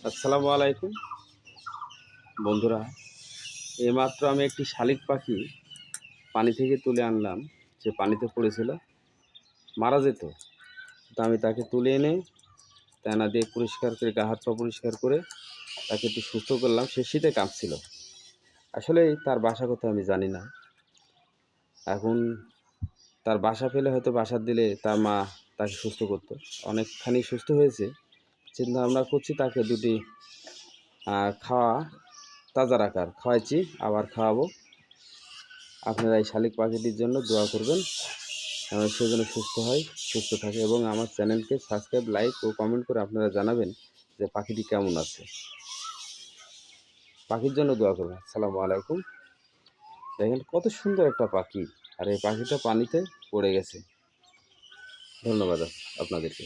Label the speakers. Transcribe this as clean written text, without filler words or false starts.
Speaker 1: আসসালামু আলাইকুম বন্ধুরা। এইমাত্র আমি একটি শালিক পাখি পানি থেকে তুলে আনলাম। যে পানিতে পড়েছিল, মারা যেত, তো আমি তাকে তুলে এনে দানা দিয়ে পরিষ্কার করে গা হাত পা পরিষ্কার করে তাকে একটু সুস্থ করলাম। সে শীতে কাঁপছিল। আসলে তার বাসা কোথায় আমি জানি না। এখন তার বাসা পেলে হয়তো বাসা দিলে তার মা তাকে সুস্থ করতো। অনেকখানি সুস্থ হয়েছে। চিন্তা ভাবনা করছি তাকে দুটি খাওয়া তাজা রাখার, খাওয়াইছি, আবার খাওয়াবো। আপনারা এই শালিক পাখিটির জন্য দোয়া করবেন এবং সে যেন সুস্থ হয়, সুস্থ থাকে, এবং আমার চ্যানেলকে সাবস্ক্রাইব, লাইক ও কমেন্ট করে আপনারা জানাবেন যে পাখিটি কেমন আছে। পাখির জন্য দোয়া করবেন। আসসালামু আলাইকুম। দেখেন কত সুন্দর একটা পাখি, আর এই পাখিটা পানিতে পড়ে গেছে। ধন্যবাদ আপনাদেরকে।